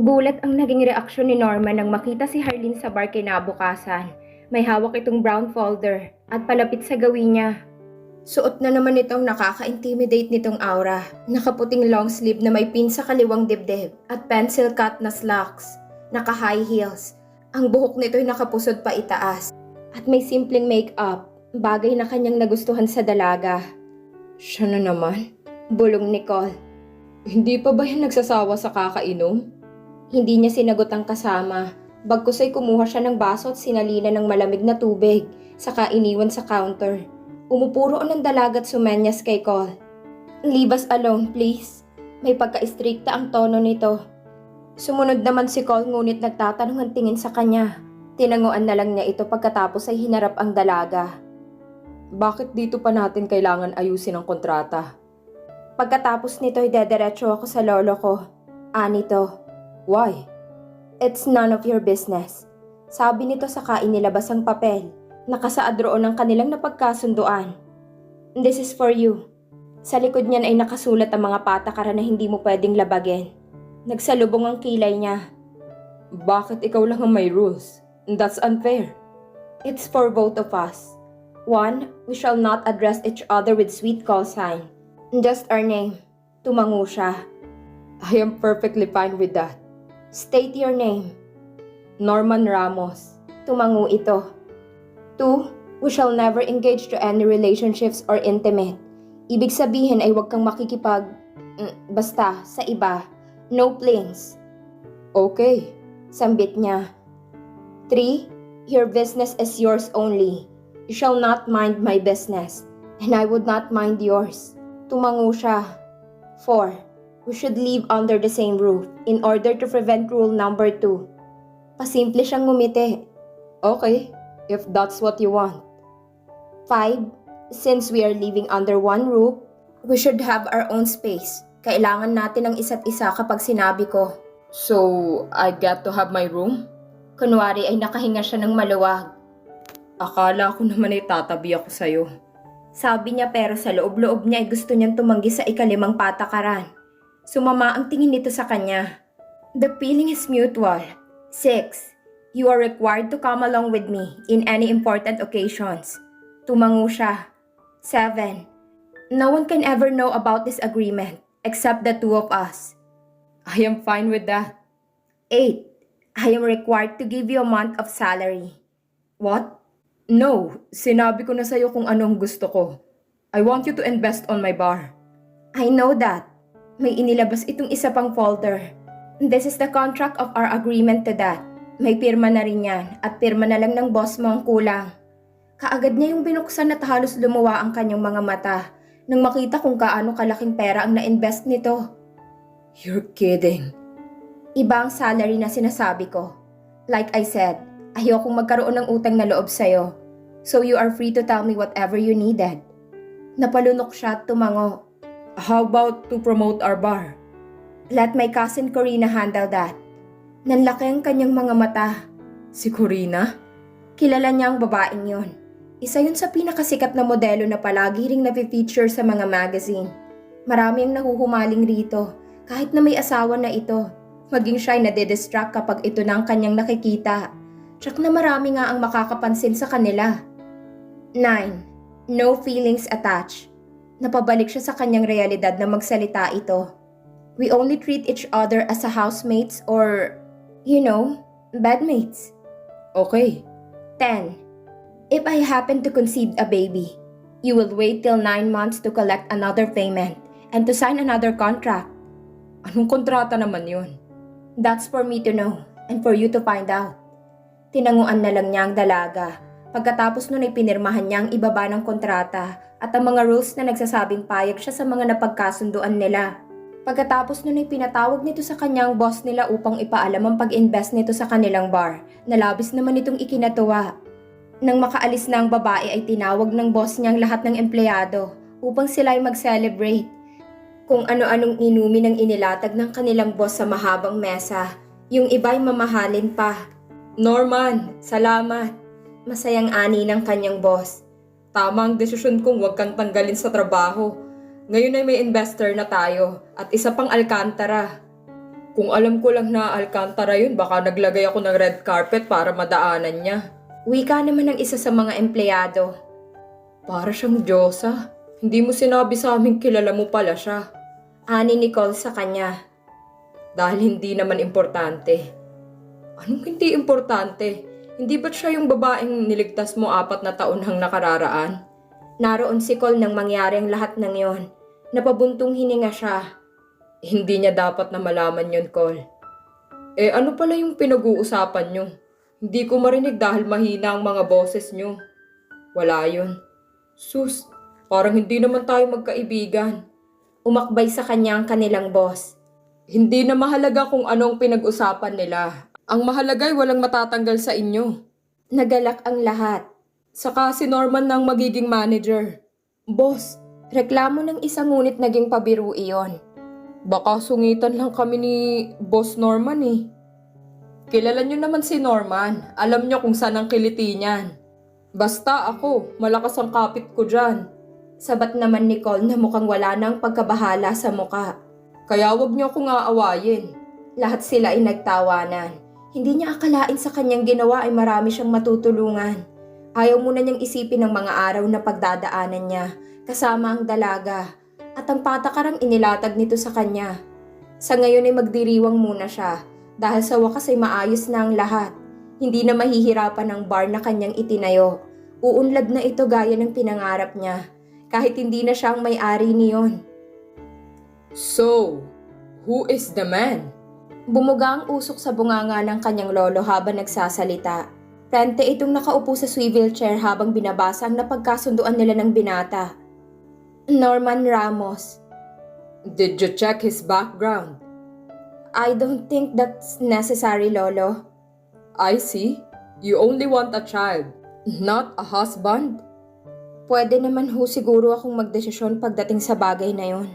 Gulat ang naging reaksyon ni Norma nang makita si Harleen sa bar kinabukasan. May hawak itong brown folder at palapit sa gawin niya. Suot na naman itong nakaka-intimidate nitong aura. Nakaputing long sleeve na may pin sa kaliwang dibdib at pencil cut na slacks. Naka-high heels. Ang buhok nito'y nakapusod pa itaas. At may simpleng make-up, bagay na kanyang nagustuhan sa dalaga. Siya na naman, bulong Nicole. Hindi pa ba yan nagsasawa sa kakainom? Hindi niya sinagot ang kasama. Bagkus ay kumuha siya ng baso at sinalina ng malamig na tubig, saka iniwan sa counter. Umupuro ng dalaga at sumenyas kay Cole. Leave us alone, please. May pagka-istrikta ang tono nito. Sumunod naman si Cole ngunit nagtatanong ang tingin sa kanya. Tinanguan na lang niya ito pagkatapos ay hinarap ang dalaga. Bakit dito pa natin kailangan ayusin ang kontrata? Pagkatapos nito ay dederecho ako sa lolo ko. Anito. Why? It's none of your business. Sabi nito saka inilabas ang papel. Nakasaad roon ang kanilang napagkasunduan. This is for you. Sa likod niyan ay nakasulat ang mga patakaran na hindi mo pwedeng labagin. Nagsalubong ang kilay niya. Bakit ikaw lang ang may rules? That's unfair. It's for both of us. 1. We shall not address each other with sweet call sign. Just our name. Tumango siya. I am perfectly fine with that. State your name. Norman Ramos. Tumango ito. 2. We shall never engage to any relationships or intimate. Ibig sabihin ay huwag kang basta, sa iba. No flings. Okay. Sambit niya. 3. Your business is yours only. You shall not mind my business. And I would not mind yours. Tumango siya. 4. We should live under the same roof in order to prevent rule number 2. Pasimple siyang ngumiti. Okay, if that's what you want. 5. Since we are living under one roof, we should have our own space. Kailangan natin ng isa't isa kapag sinabi ko. So, I get to have my room? Kunwari ay nakahinga siya ng maluwag. Akala ko naman ay tatabi ako sa'yo. Sabi niya pero sa loob-loob niya ay gusto niyang tumanggi sa ikalimang patakaran. Sumama ang tingin nito sa kanya. The feeling is mutual. 6. You are required to come along with me in any important occasions. Tumango siya. 7. No one can ever know about this agreement except the two of us. I am fine with that. 8. I am required to give you a month of salary. What? No, sinabi ko na sa'yo kung anong gusto ko. I want you to invest on my bar. I know that. May inilabas itong isa pang folder. This is the contract of our agreement to that. May pirma na rin yan at pirma na lang ng boss mo ang kulang. Kaagad niya yung binuksan at halos lumuwa ang kanyang mga mata nang makita kung kaano kalaking pera ang na-invest nito. You're kidding. Iba ang salary na sinasabi ko. Like I said, ayokong magkaroon ng utang na loob sa'yo. So you are free to tell me whatever you needed. Napalunok siya at tumango. How about to promote our bar? Let my cousin Corina handle that. Nanlaki ang kanyang mga mata. Si Corina? Kilala niya ang babaeng yon. Isa yun sa pinakasikat na modelo na palagi ring nafe-feature sa mga magazine. Marami ang nahuhumaling rito, kahit na may asawa na ito. Maging siya ay nade-distract kapag ito na ang kanyang nakikita. Tsak na marami nga ang makakapansin sa kanila. 9. No feelings attached. Napabalik siya sa kanyang realidad na magsalita ito. We only treat each other as a housemates or, bedmates. Okay. 10. If I happen to conceive a baby, you will wait till 9 months to collect another payment and to sign another contract. Anong kontrata naman yun? That's for me to know and for you to find out. Tinanguan na lang niya ang dalaga. Pagkatapos nun ay pinirmahan niya ang ibaba ng kontrata at ang mga rules na nagsasabing payag siya sa mga napagkasunduan nila. Pagkatapos nun ay pinatawag nito sa kanyang boss nila upang ipaalam ang pag-invest nito sa kanilang bar, na labis naman itong ikinatuwa. Nang makaalis na ang babae ay tinawag ng boss niyang lahat ng empleyado upang sila ay mag-celebrate. Kung ano-anong inumin ang inilatag ng kanilang boss sa mahabang mesa, yung iba'y mamahalin pa. Norman, salamat! Masayang ani ng kanyang boss. Tama ang desisyon kong huwag kang tanggalin sa trabaho. Ngayon ay may investor na tayo at isa pang Alcantara. Kung alam ko lang na Alcantara yun, baka naglagay ako ng red carpet para madaanan niya. Wika naman ng isa sa mga empleyado. Para siyang Diyosa. Hindi mo sinabi sa amin kilala mo pala siya. Ani ni Cole sa kanya. Dahil hindi naman importante. Anong hindi importante? Hindi ba't siya yung babaeng niligtas mo 4 na taon hang nakararaan? Naroon si Cole nang mangyari ang lahat ng yon. Napabuntong hininga siya. Hindi niya dapat na malaman yun, Cole. Ano pala yung pinag-uusapan nyo? Hindi ko marinig dahil mahina ang mga boses nyo. Wala yun. Sus, parang hindi naman tayo magkaibigan. Umakbay sa kanya ang kanilang boss. Hindi na mahalaga kung anong pinag-usapan nila. Ang mahalaga'y walang matatanggal sa inyo. Nagalak ang lahat. Saka si Norman nang magiging manager. Boss, reklamo ng isa ngunit naging pabiru iyon. Baka sungitan lang kami ni Boss Norman eh. Kilala nyo naman si Norman. Alam nyo kung saan ang kiliti niyan. Basta ako, malakas ang kapit ko dyan. Sabat naman ni Cole na mukhang wala nang pagkabahala sa muka. Kaya wag nyo akong aawayin. Lahat sila ay nagtawanan. Hindi niya akalain sa kanyang ginawa ay marami siyang matutulungan. Ayaw muna niyang isipin ang mga araw na pagdadaanan niya, kasama ang dalaga, at ang patakarang inilatag nito sa kanya. Sa ngayon ay magdiriwang muna siya, dahil sa wakas ay maayos na ang lahat. Hindi na mahihirapan ang bar na kanyang itinayo. Uunlad na ito gaya ng pinangarap niya, kahit hindi na siya ang may-ari niyon. So, who is the man? Bumuga ang usok sa bunganga ng kanyang lolo habang nagsasalita. Frente itong nakaupo sa swivel chair habang binabasa ang napagkasunduan nila ng binata. Norman Ramos. Did you check his background? I don't think that's necessary, Lolo. I see. You only want a child, not a husband. Pwede naman ho siguro akong magdesisyon pagdating sa bagay na yon.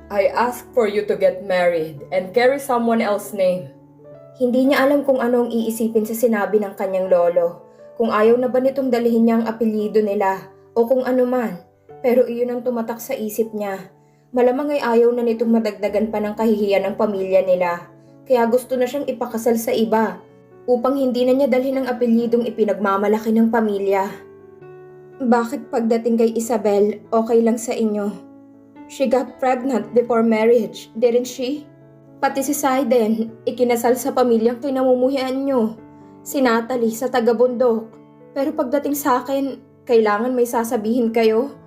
I asked for you to get married and carry someone else's name. Hindi niya alam kung anong iisipin sa sinabi ng kanyang lolo. Kung ayaw na ba nitong dalhin niya ang apelyido nila o kung ano man. Pero iyon ang tumatak sa isip niya. Malamang ay ayaw na nitong madagdagan pa ng kahihiyan ng pamilya nila. Kaya gusto na siyang ipakasal sa iba upang hindi na niya dalhin ang apelyidong ipinagmamalaki ng pamilya. Bakit pagdating kay Isabel, okay lang sa inyo? She got pregnant before marriage, didn't she? Pati si Saiden, ikinasal sa pamilyang kinamumuhian niyo. Si Natalie sa taga-bundok. Pero pagdating sa akin, kailangan may sasabihin kayo.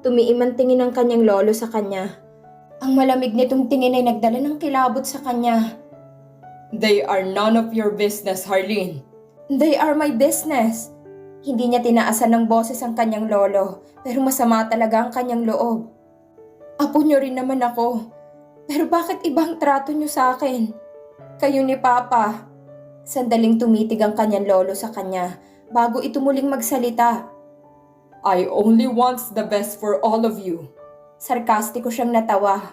Tumiim ang tingin ng kanyang lolo sa kanya. Ang malamig nitong tingin ay nagdala ng kilabot sa kanya. They are none of your business, Harleen. They are my business. Hindi niya tinaasan ng boses ang kanyang lolo, pero masama talaga ang kanyang loob. Apo niyo rin naman ako. Pero bakit ibang trato niyo sa akin? Kayo ni Papa. Sandaling tumitig ang kanyang lolo sa kanya bago ito muling magsalita. I only wants the best for all of you. Sarkastiko siyang natawa.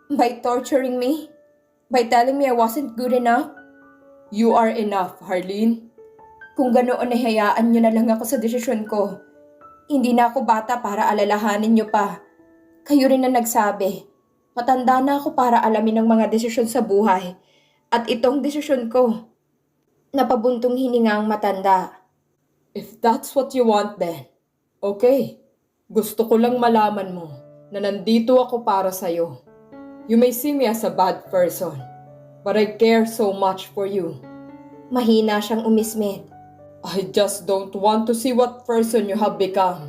By torturing me? By telling me I wasn't good enough? You are enough, Harleen. Kung ganoon ay hayaan niyo na lang ako sa desisyon ko. Hindi na ako bata para alalahanin niyo pa. Kayo rin na nagsabi. Matanda na ako para alamin ang mga desisyon sa buhay. At itong desisyon ko. Napabuntong hininga ang matanda. If that's what you want then, okay. Gusto ko lang malaman mo na nandito ako para sa'yo. You may see me as a bad person, but I care so much for you. Mahina siyang umismit. I just don't want to see what person you have become.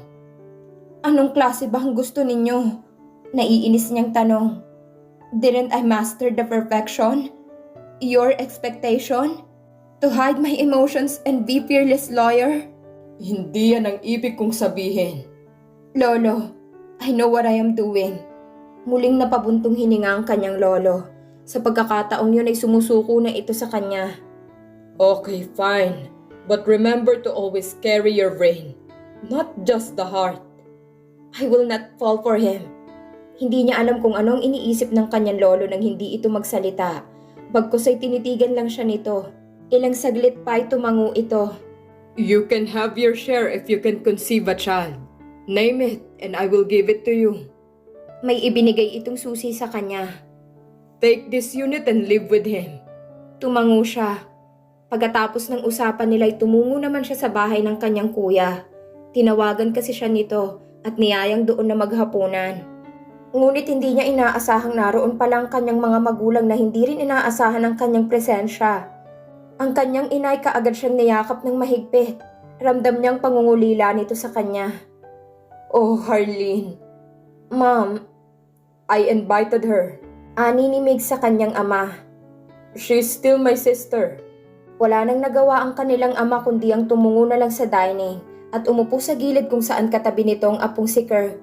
Anong klase ba ang gusto ninyo? Naiinis niyang tanong. Didn't I master the perfection? Your expectation? To hide my emotions and be fearless lawyer? Hindi yan ang ibig kong sabihin. Lolo, I know what I am doing. Muling napabuntong hininga ang kanyang lolo. Sa pagkakataong yun ay sumusuko na ito sa kanya. Okay, fine. But remember to always carry your brain, not just the heart. I will not fall for him. Hindi niya alam kung anong iniisip ng kanyang lolo nang hindi ito magsalita. Bagkus ay tinitigan lang siya nito. Ilang saglit pa ay tumango ito. You can have your share if you can conceive a child. Name it and I will give it to you. May ibinigay itong susi sa kanya. Take this unit and live with him. Tumango siya. Pagkatapos ng usapan nila ay tumungo naman siya sa bahay ng kanyang kuya. Tinawagan kasi siya nito at niyayang doon na maghapunan. Ngunit hindi niya inaasahang naroon pala ang kanyang mga magulang na hindi rin inaasahan ang kanyang presensya. Ang kanyang inay kaagad siyang niyakap ng mahigpit. Ramdam niyang pangungulila nito sa kanya. Oh, Harleen. Ma'am, I invited her. ani ni Meg sa kanyang ama. She's still my sister. Wala nang nagawa ang kanilang ama kundi ang tumungo na lang sa dining at umupo sa gilid kung saan katabi nitong apong si Kirk.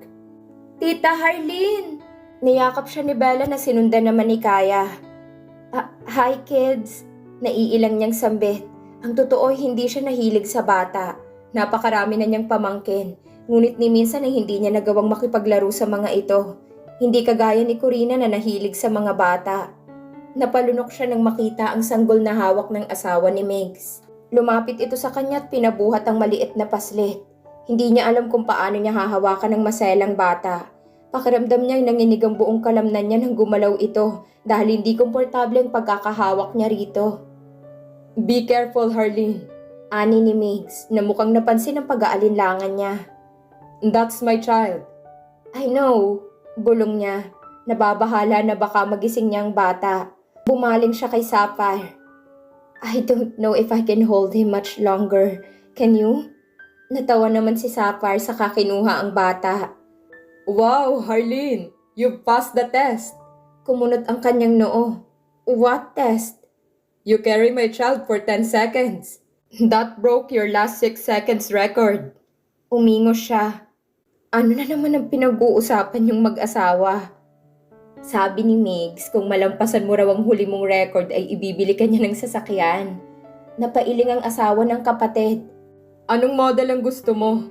Tita Harleen! Niyakap siya ni Bella na sinundan naman ni Kaya. Hi kids! Naiilang niyang sambit. Ang totoo hindi siya nahilig sa bata. Napakarami na niyang pamangkin. Ngunit ni minsan ay hindi niya nagawang makipaglaro sa mga ito. Hindi kagaya ni Corina na nahilig sa mga bata. Napalunok siya nang makita ang sanggol na hawak ng asawa ni Megs. Lumapit ito sa kanya at pinabuhat ang maliit na paslit. Hindi niya alam kung paano niya hahawakan ng maselang bata. Pakiramdam niya ay nanginig ang buong kalamnan niya nang gumalaw ito dahil hindi komportable ang pagkakahawak niya rito. Be careful, Harleen. Ani ni Megs na mukhang napansin ang pag-aalinlangan niya. That's my child. I know, bulong niya. Nababahala na baka magising niya ang bata. Bumaling siya kay Sapphire. I don't know if I can hold him much longer. Can you? Natawa naman si Sapphire sa kakinuha ang bata. Wow, Harleen! You've passed the test. Kumunot ang kanyang noo. What test? You carry my child for 10 seconds. That broke your last 6 seconds record. Umingos siya. Ano na naman ang pinag-uusapan yung mag-asawa? Sabi ni Megs, kung malampasan mo raw ang huli mong record ay ibibili ka niya ng sasakyan. Napailing ang asawa ng kapatid. Anong model ang gusto mo?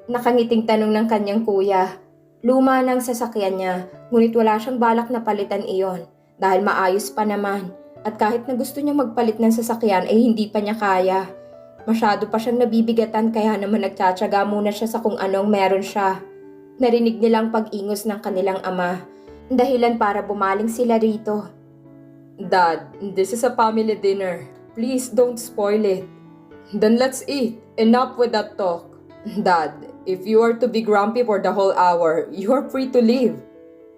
Nakangiting tanong ng kanyang kuya. Luma ng sasakyan niya, ngunit wala siyang balak na palitan iyon dahil maayos pa naman. At kahit na gusto niya magpalit ng sasakyan ay hindi pa niya kaya. Masyado pa siyang nabibigatan kaya naman nagtsatsaga muna siya sa kung anong meron siya. Narinig nilang pag-ingos ng kanilang ama. Dahilan para bumaling sila rito. Dad, this is a family dinner. Please don't spoil it. Then let's eat. Enough with that talk. Dad, if you are to be grumpy for the whole hour, you are free to leave.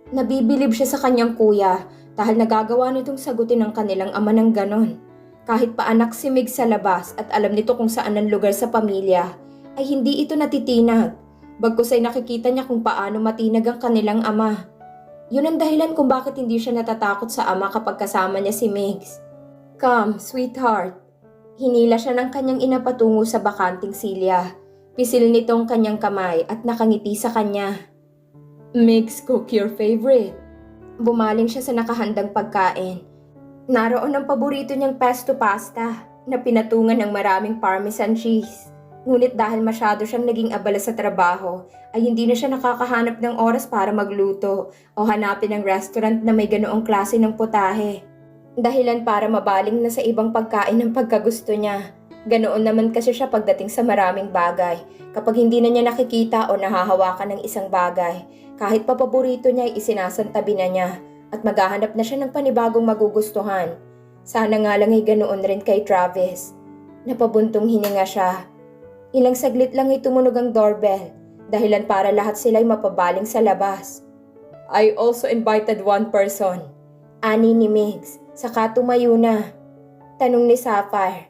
Nabibilib siya sa kanyang kuya dahil nagagawa nitong sagutin ng kanilang ama ng ganon. Kahit pa anak si Meg sa labas at alam nito kung saan ang lugar sa pamilya, ay hindi ito natitinag. Bagkus ay nakikita niya kung paano matinag ang kanilang ama. Yun ang dahilan kung bakit hindi siya natatakot sa ama kapag kasama niya si Megs. Come, sweetheart. Hinila siya ng kanyang ina patungo sa bakanting silya. Pisil nitong kanyang kamay at nakangiti sa kanya. Megs, cook your favorite. Bumaling siya sa nakahandang pagkain. Naroon ang paborito niyang pesto pasta na pinatungan ng maraming parmesan cheese. Ngunit dahil masyado siyang naging abala sa trabaho, ay hindi na siya nakakahanap ng oras para magluto o hanapin ang restaurant na may ganoong klase ng putahe. Dahilan para mabaling na sa ibang pagkain ng pagkagusto niya. Ganoon naman kasi siya pagdating sa maraming bagay. Kapag hindi na niya nakikita o nahahawakan ng isang bagay, kahit pa paborito niya ay isinasantabi na niya at maghahanap na siya ng panibagong magugustuhan. Sana nga lang ay ganoon rin kay Travis. Napabuntong hininga siya. Ilang saglit lang ay tumunog ang doorbell, dahilan para lahat sila'y mapabaling sa labas. I also invited one person. Ani ni Megs, saka tumayo na. Tanong ni Sapphire.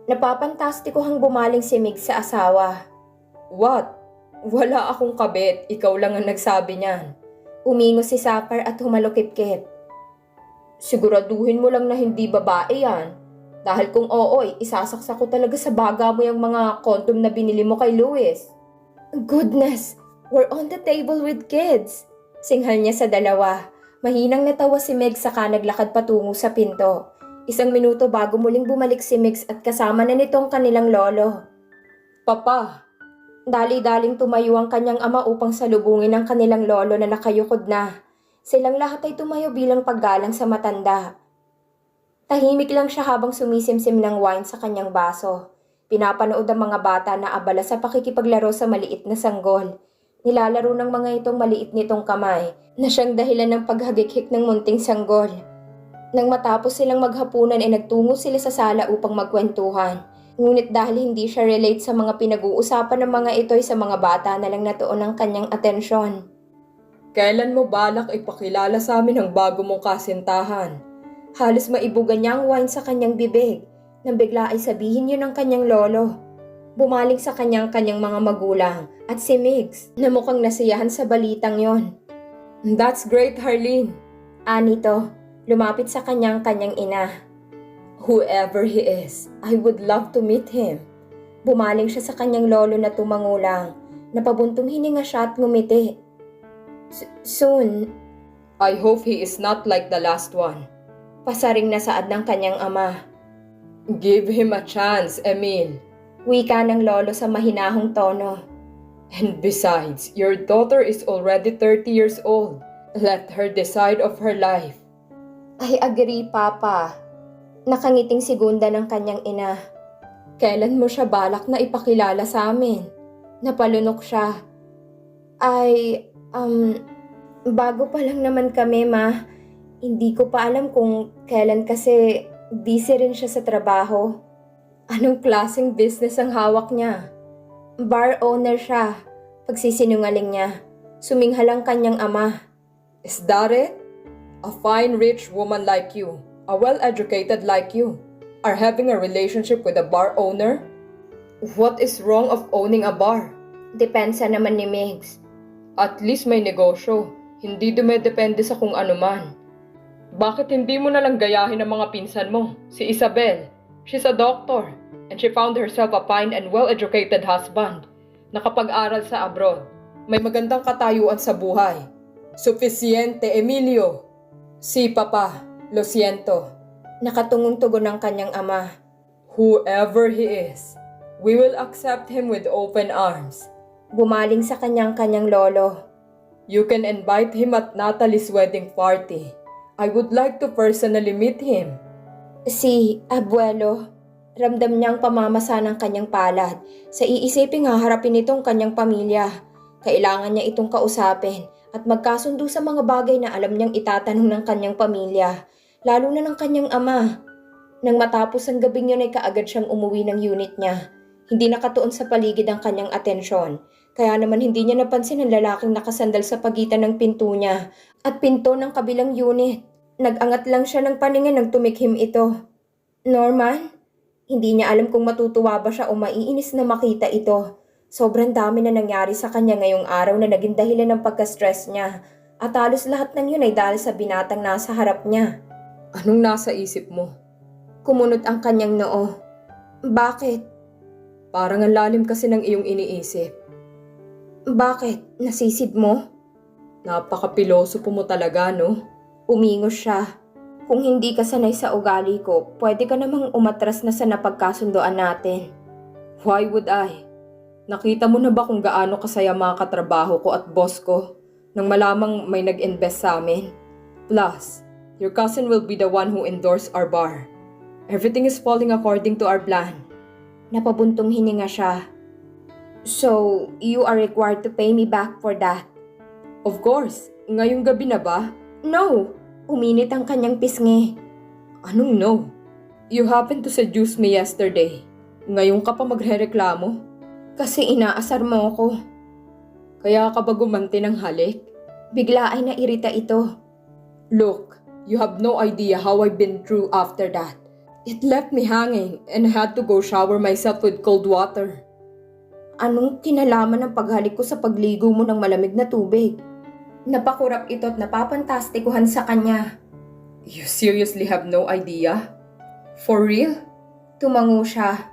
Napapantastikohang bumaling si Megs sa asawa. What? Wala akong kabit, ikaw lang ang nagsabi niyan. Umingos si Sapphire at humalukip-kip. Siguraduhin mo lang na hindi babae yan. Dahil kung oo'y, isasaksak ko talaga sa baga mo yung mga kondom na binili mo kay Louis. Goodness, we're on the table with kids. Singhal niya sa dalawa. Mahinang natawa si Meg saka naglakad patungo sa pinto. Isang minuto bago muling bumalik si Megs at kasama na nitong kanilang lolo. Papa! Dali-daling tumayo ang kanyang ama upang salubungin ang kanilang lolo na nakayukod na. Silang lahat ay tumayo bilang paggalang sa matanda. Tahimik lang siya habang sumisimsim ng wine sa kanyang baso. Pinapanood ang mga bata na abala sa pakikipaglaro sa maliit na sanggol. Nilalaro ng mga itong maliit nitong kamay na siyang dahilan ng paghagik-hik ng munting sanggol. Nang matapos silang maghapunan ay nagtungo sila sa sala upang magkwentuhan. Ngunit dahil hindi siya relate sa mga pinag-uusapan ng mga ito'y sa mga bata na lang natuon ang kanyang atensyon. Kailan mo balak ipakilala sa amin ang bago mong kasintahan? Halos maibugan niya ang wine sa kanyang bibig nang bigla ay sabihin yun ng kanyang lolo. Bumaling sa kanyang mga magulang at si Migs na mukhang nasiyahan sa balitang yon. That's great, Harleen. Anito, lumapit sa kanyang ina. Whoever he is, I would love to meet him. Bumaling siya sa kanyang lolo na tumangulang. Napabuntong hininga siya at ngumiti. Soon, I hope he is not like the last one. pasaring na saad ng kanyang ama. Give him a chance, Emil. Wika ng lolo sa mahinahong tono. And besides, your daughter is already 30 years old. Let her decide of her life. I agree, Papa. Nakangiting segunda ng kanyang ina. Kailan mo siya balak na ipakilala sa amin? Napalunok siya. Bago pa lang naman kami, Ma. Hindi ko pa alam kung kailan kasi busy rin siya sa trabaho. Anong klaseng business ang hawak niya? Bar owner siya. Pagsisinungaling niya. Suminghalang kanyang ama. Is that it? A fine, rich woman like you, a well-educated like you, are having a relationship with a bar owner? What is wrong of owning a bar? Depensa naman ni Migs. At least may negosyo. Hindi dumedepende sa kung ano man. Bakit hindi mo nalang gayahin ang mga pinsan mo? Si Isabel. She's a doctor. And she found herself a fine and well-educated husband. Nakapag-aral sa abroad. May magandang katayuan sa buhay. Suficiente, Emilio. Si Papa, lo siento. Nakatungong tugon ng kanyang ama. Whoever he is, we will accept him with open arms. Bumaling sa kanyang lolo. You can invite him at Natalie's wedding party. I would like to personally meet him. Si Abuelo, ramdam niyang pamamasa ng kanyang palad. Sa iisiping haharapin itong kanyang pamilya. Kailangan niya itong kausapin at magkasundo sa mga bagay na alam niyang itatanong ng kanyang pamilya, lalo na ng kanyang ama. Nang matapos ang gabing yun ay kaagad siyang umuwi ng unit niya. Hindi nakatuon sa paligid ang kanyang atensyon. Kaya naman hindi niya napansin ang lalaking nakasandal sa pagitan ng pinto niya at pinto ng kabilang unit. Nag-angat lang siya ng paningin nang tumikhim ito. Norman? Hindi niya alam kung matutuwa ba siya o maiinis na makita ito. Sobrang dami na nangyari sa kanya ngayong araw na naging dahilan ng pagka-stress niya. At halos lahat ng yun ay dahil sa binatang nasa harap niya. Anong nasa isip mo? Kumunot ang kanyang noo. Bakit? Parang ang lalim kasi ng iyong iniisip. Bakit? Nasisid mo? Napakapiloso po mo talaga, no? Umingos siya. Kung hindi ka sanay sa ugali ko, pwede ka namang umatras na sa napagkasundoan natin. Why would I? Nakita mo na ba kung gaano kasaya mga katrabaho ko at boss ko nang malamang may nag-invest sa amin? Plus, your cousin will be the one who endorsed our bar. Everything is falling according to our plan. Napabuntong hininga siya. So, you are required to pay me back for that? Of course. Ngayong gabi na ba? No! Uminit ang kanyang pisngi. Anong no? You happened to seduce me yesterday. Ngayon ka pa magrereklamo? Kasi inaasar mo ako. Kaya ka ba gumanti ng halik? Bigla ay nairita ito. Look, you have no idea how I've been through after that. It left me hanging and I had to go shower myself with cold water. Anong kinalaman ng paghalik ko sa pagligo mo ng malamig na tubig? Napakurap ito at napapantastikuhan sa kanya. You seriously have no idea? For real? Tumango siya.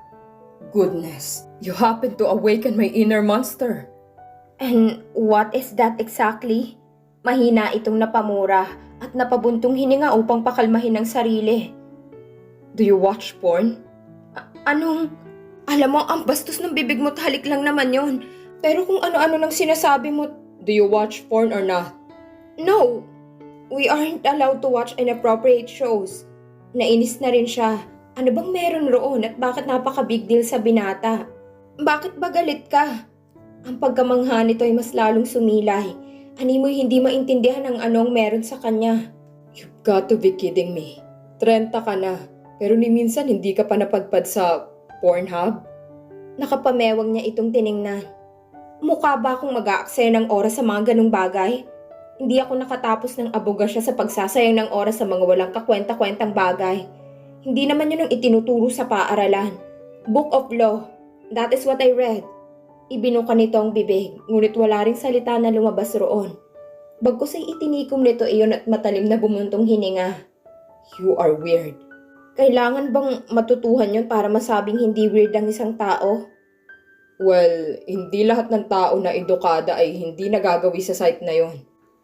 Goodness, you happen to awaken my inner monster. And what is that exactly? Mahina itong napamura at napabuntong hininga upang pakalmahin ang sarili. Do you watch porn? Anong? Alam mo, ang bastos ng bibig mo, halik lang naman yon. Pero kung ano-ano nang sinasabi mo. Do you watch porn or not? No! We aren't allowed to watch inappropriate shows. Nainis na rin siya. Ano bang meron roon at bakit napaka-big deal sa binata? Bakit ba galit ka? Ang pagkamangha nito ay mas lalong sumilay. Ani mo'y hindi maintindihan ang anong meron sa kanya. You've got to be kidding me. 30 ka na, pero ni minsan hindi ka pa napadpad sa Pornhub? Nakapamewang niya itong tiningnan. Mukha ba akong mag-aaksaya ng oras sa mga ganong bagay? Hindi ako nakatapos ng abogasya sa pagsasayang ng oras sa mga walang kakwenta-kwentang bagay. Hindi naman yun ang itinuturo sa paaralan. Book of Law. That is what I read. Ibinuka nito ang bibig, ngunit wala ring salita na lumabas roon. Bagkus ay itinikom nito iyon at matalim na bumuntong hininga. You are weird. Kailangan bang matutuhan yun para masabing hindi weird ang isang tao? Well, hindi lahat ng tao na edukada ay hindi nagagawi sa site na yon.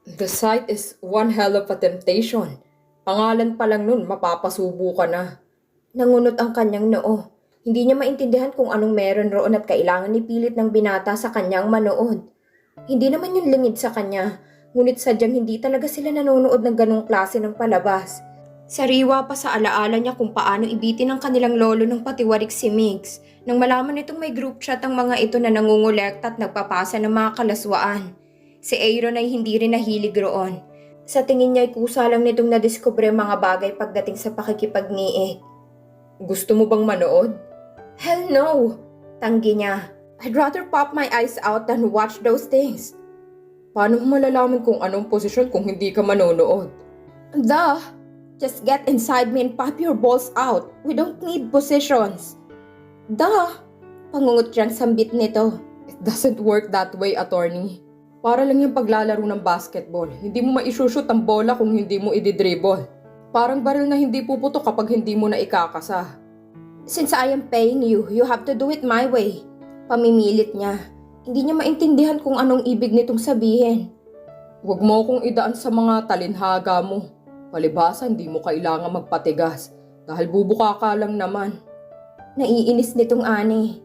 The site is one hell of a temptation. Pangalan pa lang nun, mapapasubo ka na. Nangunot ang kanyang noo. Hindi niya maintindihan kung anong meron roon at kailangan ipilit ng binata sa kanyang manood. Hindi naman yun lingid sa kanya, ngunit sadyang hindi talaga sila nanonood ng ganong klase ng palabas. Sariwa pa sa alaala niya kung paano ibitin ng kanilang lolo ng patiwarik si Migs nang malaman nitong may group chat ang mga ito na nangungulekta at nagpapasa ng mga kalaswaan. Si Aaron ay hindi rin nahilig roon. Sa tingin niya ay kusa lang nitong nadiskubre mga bagay pagdating sa pakikipag-ngiig. Gusto mo bang manood? Hell no! Tanggi niya. I'd rather pop my eyes out than watch those things. Paano mo malalaman kung anong posisyon kung hindi ka manonood? Duh! Just get inside me and pop your balls out. We don't need positions. Duh! Pangungot siyang sambit nito. It doesn't work that way, attorney. Para lang yung paglalaro ng basketball. Hindi mo maisushoot ang bola kung hindi mo ididribble. Parang baril na hindi puputok kapag hindi mo na ikakasa. Since I am paying you, you have to do it my way. Pamimilit niya. Hindi niya maintindihan kung anong ibig nitong sabihin. Huwag mo akong idaan sa mga talinhaga mo. Palibasa, hindi mo kailangan magpatigas. Dahil bubuka ka lang naman. Naiinis nitong ani.